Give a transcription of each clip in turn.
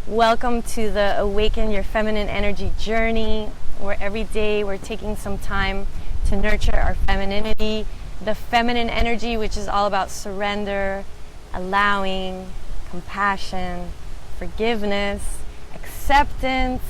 Welcome to the Awaken Your Feminine Energy journey, where every day we're taking some time to nurture our femininity, the feminine energy, which is all about surrender, allowing, compassion, forgiveness, acceptance,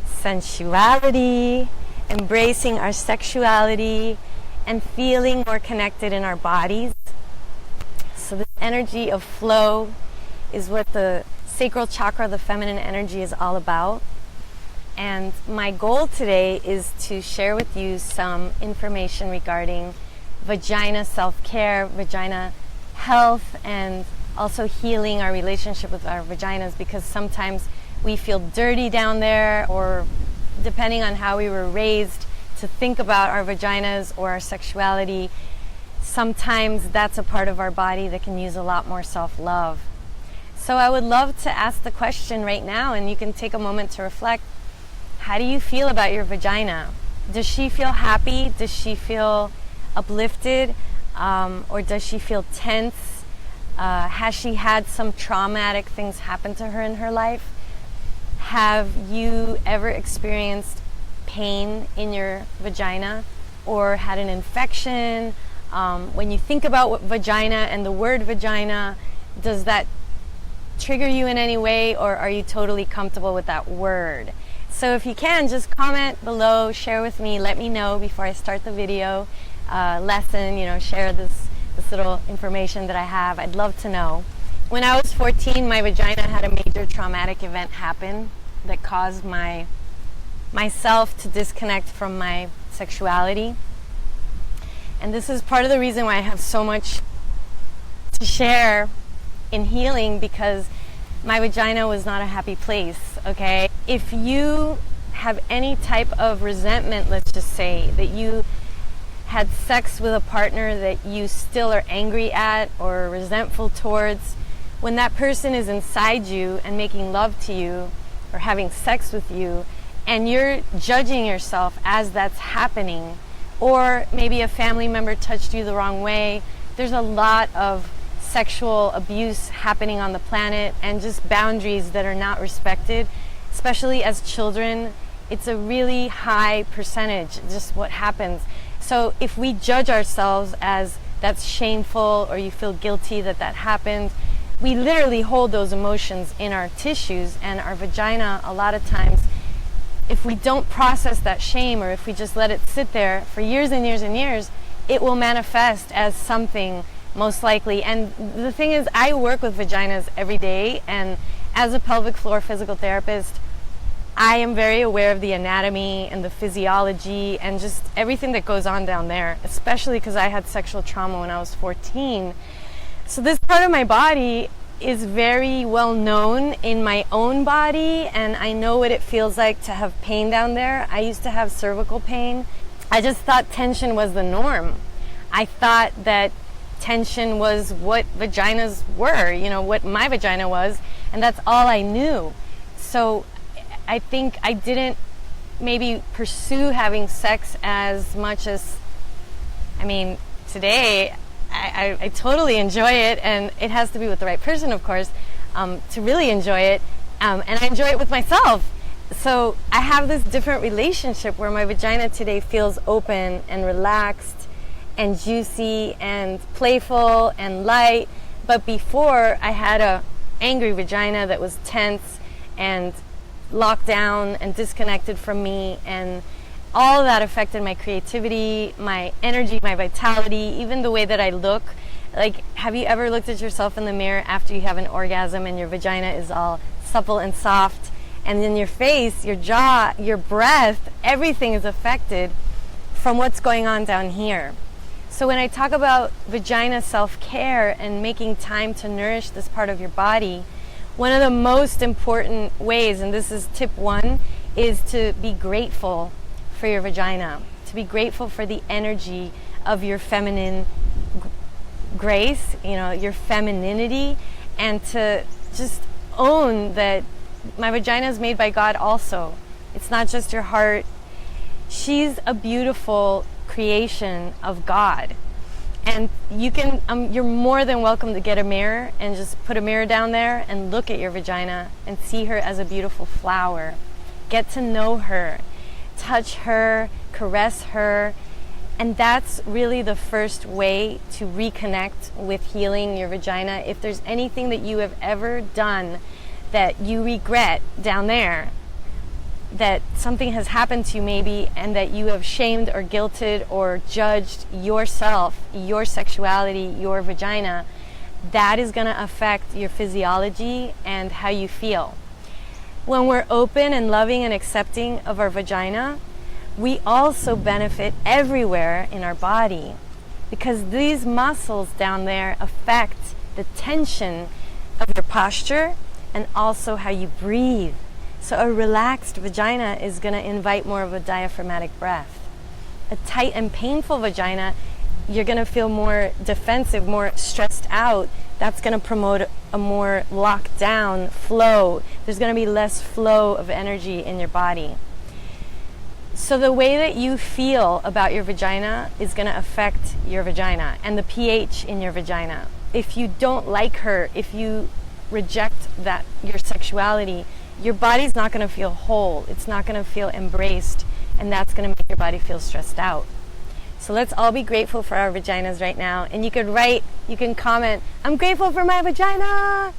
sensuality, embracing our sexuality, and feeling more connected in our bodies. So this energy of flow is what the sacral chakra, the feminine energy, is all about. And my goal today is to share with you some information regarding vagina self-care, vagina health, and also healing our relationship with our vaginas, because sometimes we feel dirty down there, or depending on how we were raised to think about our vaginas or our sexuality, sometimes that's a part of our body that can use a lot more self-love. So I would love to ask the question right now, and you can take a moment to reflect. How do you feel about your vagina? Does she feel happy? Does she feel uplifted? Or does she feel tense? Has she had some traumatic things happen to her in her life? Have you ever experienced pain in your vagina or had an infection? When you think about vagina and the word vagina, does that trigger you in any way, or are you totally comfortable with that word? So if you can, just comment below, share with me, let me know before I start the video lesson, share this little information that I have. I'd love to know. When I was 14, my vagina had a major traumatic event happen that caused myself to disconnect from my sexuality. And this is part of the reason why I have so much to share in healing, because my vagina was not a happy place, okay? If you have any type of resentment, let's just say, that you had sex with a partner that you still are angry at or resentful towards, when that person is inside you and making love to you or having sex with you, and you're judging yourself as that's happening, or maybe a family member touched you the wrong way, there's a lot of sexual abuse happening on the planet, and just boundaries that are not respected, especially as children. It's a really high percentage, just what happens. So if we judge ourselves as that's shameful, or you feel guilty that happened, we literally hold those emotions in our tissues, and our vagina, a lot of times, if we don't process that shame, or if we just let it sit there for years and years and years, it will manifest as something, most likely. And the thing is, I work with vaginas every day, and as a pelvic floor physical therapist, I am very aware of the anatomy and the physiology and just everything that goes on down there, especially because I had sexual trauma when I was 14. So this part of my body is very well known in my own body, and I know what it feels like to have pain down there. I used to have cervical pain. I just thought tension was the norm. I thought that tension was what vaginas were, what my vagina was, and that's all I knew. So I think I didn't maybe pursue having sex as much as, today I totally enjoy it, and it has to be with the right person, of course, to really enjoy it, and I enjoy it with myself. So I have this different relationship where my vagina today feels open and relaxed and juicy and playful and light. But before, I had a angry vagina that was tense and locked down and disconnected from me, and all of that affected my creativity, my energy, my vitality, even the way that I look. Like, have you ever looked at yourself in the mirror after you have an orgasm and your vagina is all supple and soft, and then your face, your jaw, your breath, everything is affected from what's going on down here. So when I talk about vagina self-care and making time to nourish this part of your body, one of the most important ways, and this is tip 1, is to be grateful for your vagina, to be grateful for the energy of your feminine grace, your femininity, and to just own that my vagina is made by God also. It's not just your heart. She's a beautiful creation of God. And you can, you're more than welcome to get a mirror and just put a mirror down there and look at your vagina and see her as a beautiful flower. Get to know her, touch her, caress her. And that's really the first way to reconnect with healing your vagina. If there's anything that you have ever done that you regret down there, that something has happened to you maybe, and that you have shamed or guilted or judged yourself, your sexuality, your vagina, that is going to affect your physiology and how you feel. When we're open and loving and accepting of our vagina, we also benefit everywhere in our body, because these muscles down there affect the tension of your posture and also how you breathe. So a relaxed vagina is going to invite more of a diaphragmatic breath. A tight and painful vagina, you're going to feel more defensive, more stressed out. That's going to promote a more locked down flow. There's going to be less flow of energy in your body. So the way that you feel about your vagina is going to affect your vagina and the pH in your vagina. If you don't like her, if you reject that, your sexuality, your body's not going to feel whole. It's not going to feel embraced, and that's going to make your body feel stressed out. So let's all be grateful for our vaginas right now. And you could write, you can comment, I'm grateful for my vagina.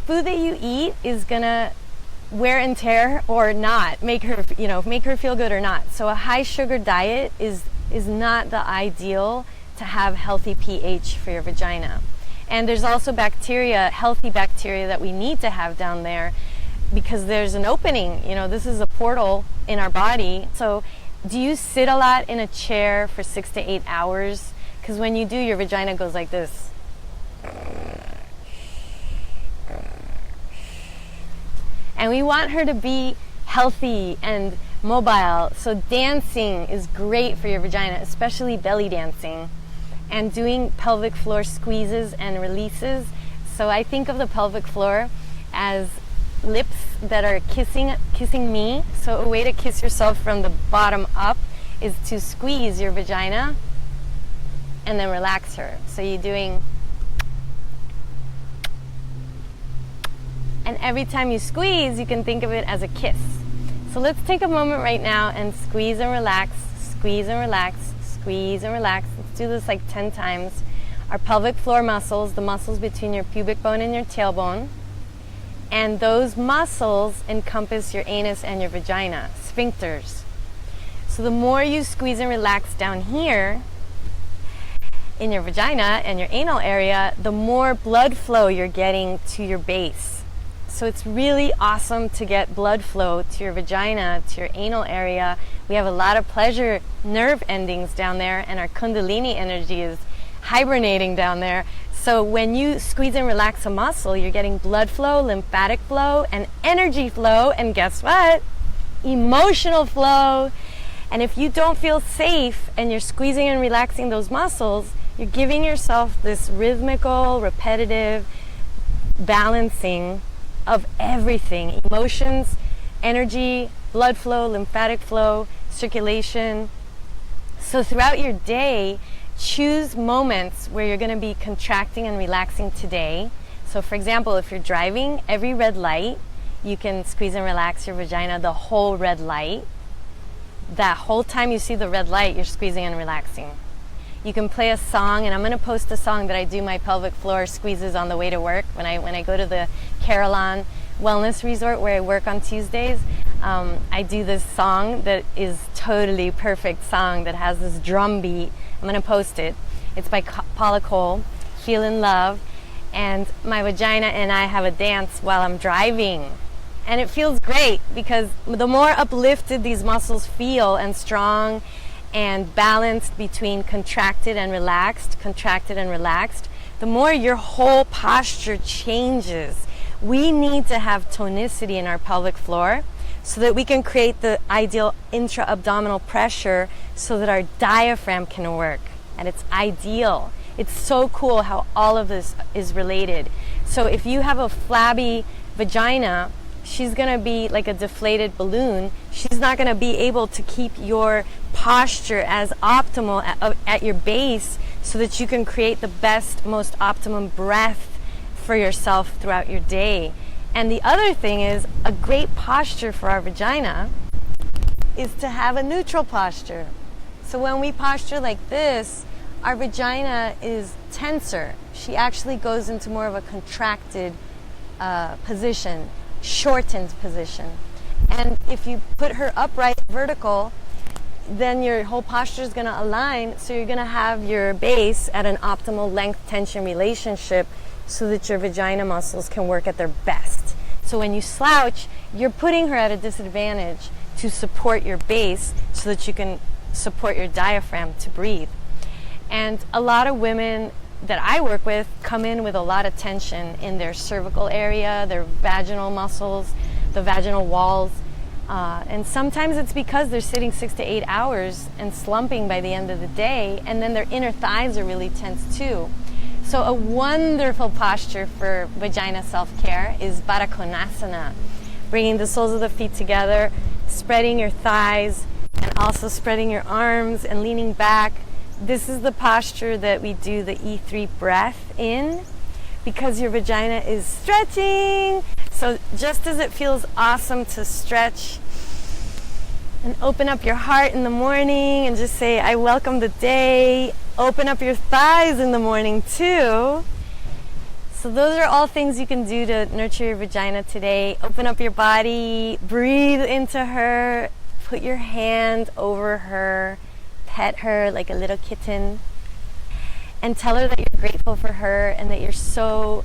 Food that you eat is going to wear and tear or not, make her feel good or not. So a high sugar diet is not the ideal to have healthy pH for your vagina. And there's also bacteria, healthy bacteria that we need to have down there, because there's an opening, this is a portal in our body. So do you sit a lot in a chair for 6 to 8 hours? Because when you do, your vagina goes like this. And we want her to be healthy and mobile. So dancing is great for your vagina, especially belly dancing. And doing pelvic floor squeezes and releases. So I think of the pelvic floor as lips that are kissing me. So a way to kiss yourself from the bottom up is to squeeze your vagina and then relax her. So you're doing, and every time you squeeze, you can think of it as a kiss. So let's take a moment right now and squeeze and relax, squeeze and relax, squeeze and relax. Let's do this like 10 times. Our pelvic floor muscles, the muscles between your pubic bone and your tailbone, and those muscles encompass your anus and your vagina, sphincters. So the more you squeeze and relax down here in your vagina and your anal area, the more blood flow you're getting to your base. So it's really awesome to get blood flow to your vagina, to your anal area. We have a lot of pleasure nerve endings down there, and our kundalini energy is hibernating down there. So when you squeeze and relax a muscle, you're getting blood flow, lymphatic flow, and energy flow, and guess what? Emotional flow. And if you don't feel safe and you're squeezing and relaxing those muscles, you're giving yourself this rhythmical, repetitive balancing of everything: emotions, energy, blood flow, lymphatic flow, circulation. So throughout your day, choose moments where you're going to be contracting and relaxing today. So for example, if you're driving, every red light, you can squeeze and relax your vagina, the whole red light. That whole time you see the red light, you're squeezing and relaxing. You can play a song, and I'm going to post a song that I do my pelvic floor squeezes on the way to work when I go to the Carillon Wellness Resort where I work on Tuesdays. I do this song that is totally perfect song that has this drum beat. I'm going to post it. It's by Paula Cole, Feel in Love. And my vagina and I have a dance while I'm driving. And it feels great because the more uplifted these muscles feel and strong and balanced between contracted and relaxed, the more your whole posture changes. We need to have tonicity in our pelvic floor so that we can create the ideal intra-abdominal pressure so that our diaphragm can work. And it's ideal. It's so cool how all of this is related. So if you have a flabby vagina, she's going to be like a deflated balloon. She's not going to be able to keep your posture as optimal at your base so that you can create the best, most optimum breath for yourself throughout your day. And the other thing is, a great posture for our vagina is to have a neutral posture. So when we posture like this, our vagina is tenser. She actually goes into more of a contracted position, shortened position. And if you put her upright, vertical, then your whole posture is going to align, so you're going to have your base at an optimal length-tension relationship so that your vagina muscles can work at their best. So when you slouch, you're putting her at a disadvantage to support your base so that you can support your diaphragm to breathe. And a lot of women that I work with come in with a lot of tension in their cervical area, their vaginal muscles, the vaginal walls. And sometimes it's because they're sitting 6 to 8 hours and slumping by the end of the day, and then their inner thighs are really tense too. So a wonderful posture for vagina self-care is Baddha Konasana, bringing the soles of the feet together, spreading your thighs, and also spreading your arms and leaning back. This is the posture that we do the E3 breath in, because your vagina is stretching. So just as it feels awesome to stretch and open up your heart in the morning and just say, I welcome the day, open up your thighs in the morning too. So those are all things you can do to nurture your vagina today. Open up your body, breathe into her, put your hand over her, pet her like a little kitten, and tell her that you're grateful for her and that you're so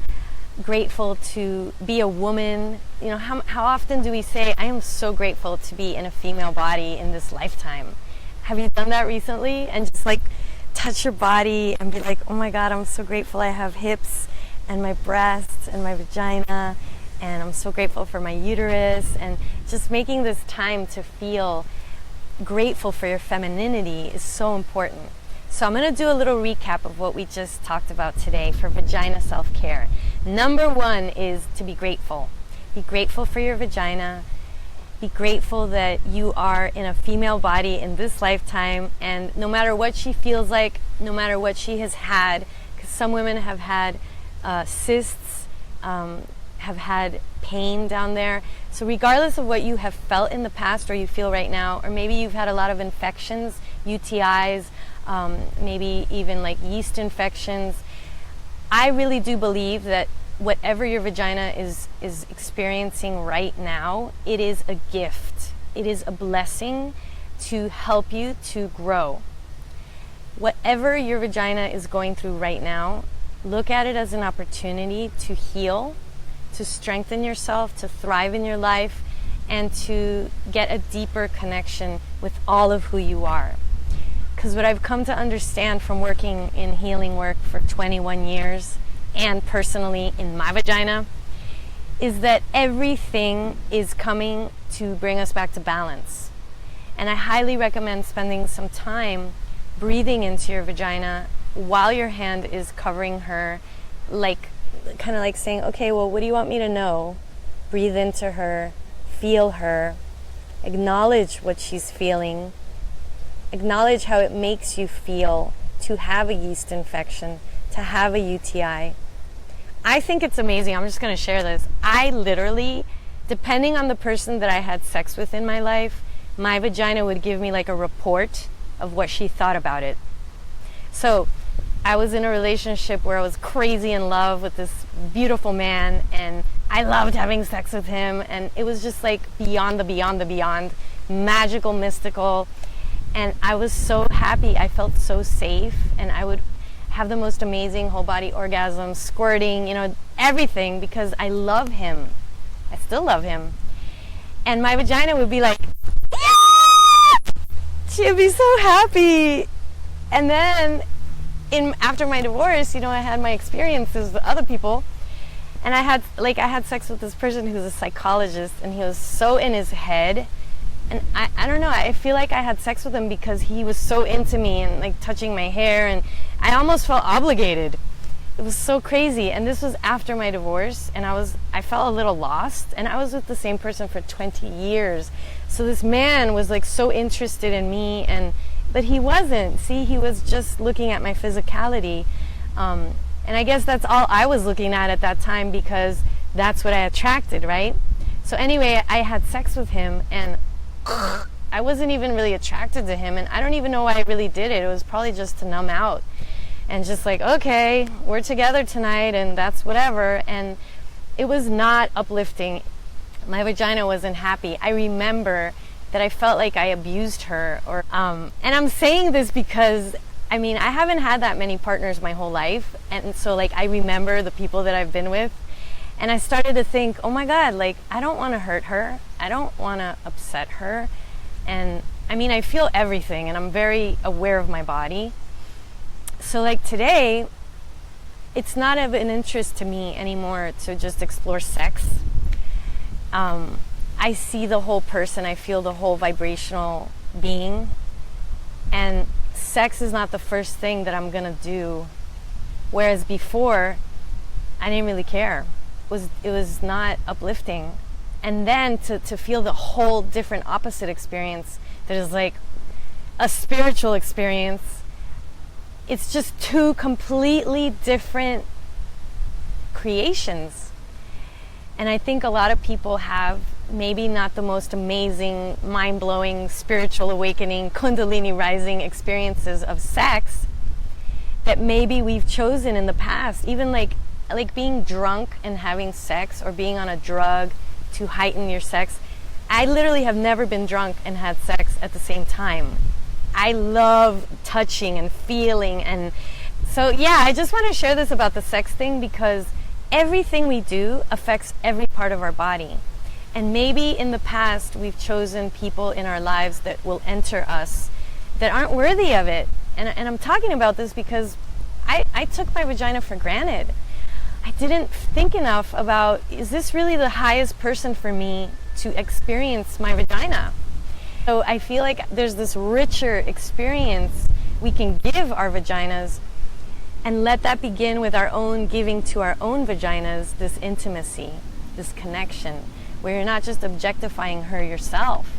grateful to be a woman. You know, how often do we say, I am so grateful to be in a female body in this lifetime? Have you done that recently? And just like touch your body and be like, oh my God, I'm so grateful I have hips and my breasts and my vagina, and I'm so grateful for my uterus. And just making this time to feel grateful for your femininity is so important. So I'm going to do a little recap of what we just talked about today for vagina self-care. Number 1 is to be grateful. Be grateful for your vagina. Be grateful that you are in a female body in this lifetime, and no matter what she feels like, no matter what she has had, because some women have had cysts, have had pain down there. So regardless of what you have felt in the past or you feel right now, or maybe you've had a lot of infections, UTIs, maybe even like yeast infections, I really do believe that whatever your vagina is experiencing right now, it is a gift. It is a blessing to help you to grow. Whatever your vagina is going through right now, look at it as an opportunity to heal, to strengthen yourself, to thrive in your life, and to get a deeper connection with all of who you are. Because what I've come to understand from working in healing work for 21 years, and personally in my vagina, is that everything is coming to bring us back to balance. And I highly recommend spending some time breathing into your vagina while your hand is covering her, like kind of like saying, okay, well, what do you want me to know? Breathe into her, feel her, acknowledge what she's feeling, acknowledge how it makes you feel to have a yeast infection, to have a UTI. I think it's amazing. I'm just going to share this. I literally, depending on the person that I had sex with in my life, my vagina would give me like a report of what she thought about it. So I was in a relationship where I was crazy in love with this beautiful man, and I loved having sex with him, and it was just like beyond the beyond the beyond, magical, mystical. And I was so happy. I felt so safe, and I would have the most amazing whole body orgasms, squirting, you know, everything, because I love him. I still love him. And my vagina would be like, yeah! She would be so happy. And then after my divorce, you know, I had my experiences with other people, and I had sex with this person who's a psychologist, and he was so in his head. And I don't know, I feel like I had sex with him because he was so into me and like touching my hair, and I almost felt obligated. It was so crazy. And this was after my divorce, and I felt a little lost, and I was with the same person for 20 years. So this man was like so interested in me, and But he wasn't. See, he was just looking at my physicality. And I guess that's all I was looking at that time, because that's what I attracted, right? So anyway, I had sex with him, and I wasn't even really attracted to him, and I don't even know why I really did it. It was probably just to numb out and just like, okay, we're together tonight, and that's whatever. And it was not uplifting. My vagina wasn't happy. I remember that I felt like I abused her, and I'm saying this because I mean, I haven't had that many partners my whole life, and so like I remember the people that I've been with, and I started to think, oh my God, like I don't want to hurt her, I don't want to upset her. And I mean, I feel everything, and I'm very aware of my body. So like today, it's not of an interest to me anymore to just explore sex. I see the whole person, I feel the whole vibrational being, and sex is not the first thing that I'm gonna do. Whereas before, I didn't really care. It was not uplifting. And then to feel the whole different opposite experience that is like a spiritual experience, it's just two completely different creations. And I think a lot of people have maybe not the most amazing, mind-blowing, spiritual awakening, kundalini rising experiences of sex that maybe we've chosen in the past, even like being drunk and having sex, or being on a drug to heighten your sex. I literally have never been drunk and had sex at the same time. I love touching and feeling, and so yeah, I just want to share this about the sex thing, because everything we do affects every part of our body. And maybe in the past we've chosen people in our lives that will enter us that aren't worthy of it. And I'm talking about this because I took my vagina for granted. I didn't think enough about, is this really the highest person for me to experience my vagina? So I feel like there's this richer experience we can give our vaginas, and let that begin with our own giving to our own vaginas this intimacy, this connection, where you're not just objectifying her yourself.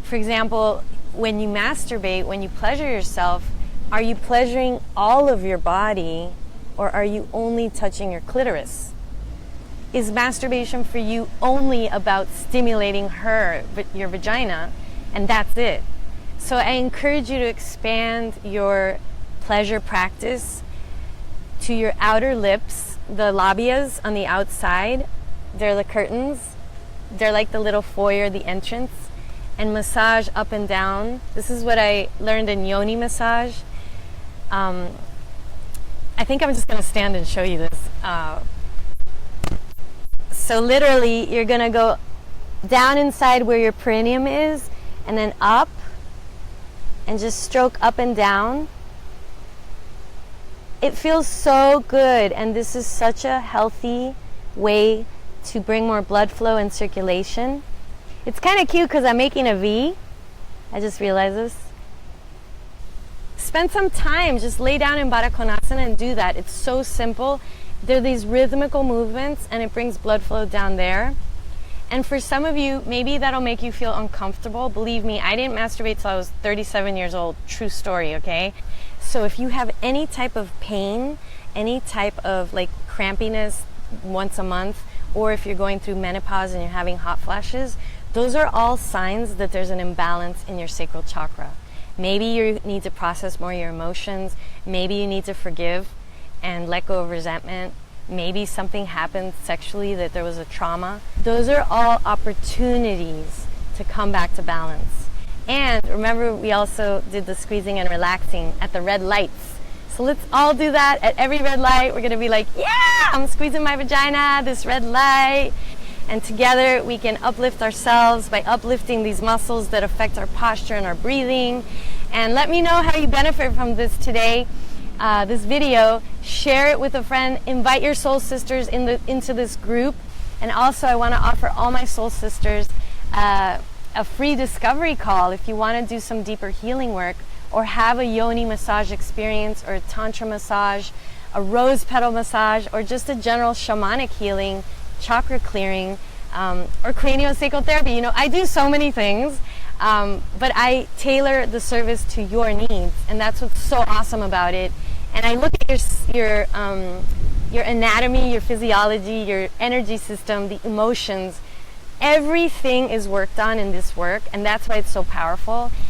For example, when you masturbate, when you pleasure yourself, are you pleasuring all of your body, or are you only touching your clitoris? Is masturbation for you only about stimulating her, your vagina, and that's it? So I encourage you to expand your pleasure practice to your outer lips, the labias on the outside. They're the curtains. They're like the little foyer, the entrance, and massage up and down. This is what I learned in yoni massage. I think I'm just going to stand and show you this. So literally, you're going to go down inside where your perineum is, and then up, and just stroke up and down. It feels so good, and this is such a healthy way to bring more blood flow and circulation. It's kind of cute because I'm making a V. I just realized this. Spend some time, just lay down in Baddha Konasana and do that. It's so simple. There are these rhythmical movements, and it brings blood flow down there. And for some of you, maybe that'll make you feel uncomfortable. Believe me, I didn't masturbate till I was 37 years old. True story, okay? So if you have any type of pain, any type of like crampiness once a month, or if you're going through menopause and you're having hot flashes, those are all signs that there's an imbalance in your sacral chakra. Maybe you need to process more of your emotions. Maybe you need to forgive and let go of resentment. Maybe something happened sexually, that there was a trauma. Those are all opportunities to come back to balance. And remember, we also did the squeezing and relaxing at the red lights. So let's all do that at every red light. We're going to be like, yeah, I'm squeezing my vagina, this red light. And together we can uplift ourselves by uplifting these muscles that affect our posture and our breathing. And let me know how you benefit from this today, this video. Share it with a friend. Invite your soul sisters into this group. And also, I want to offer all my soul sisters a free discovery call if you want to do some deeper healing work, or have a yoni massage experience, or a tantra massage, a rose petal massage, or just a general shamanic healing, chakra clearing, or craniosacral therapy. You know, I do so many things. But I tailor the service to your needs, and that's what's so awesome about it. And I look at your anatomy, your physiology, your energy system, the emotions. Everything is worked on in this work, and that's why it's so powerful.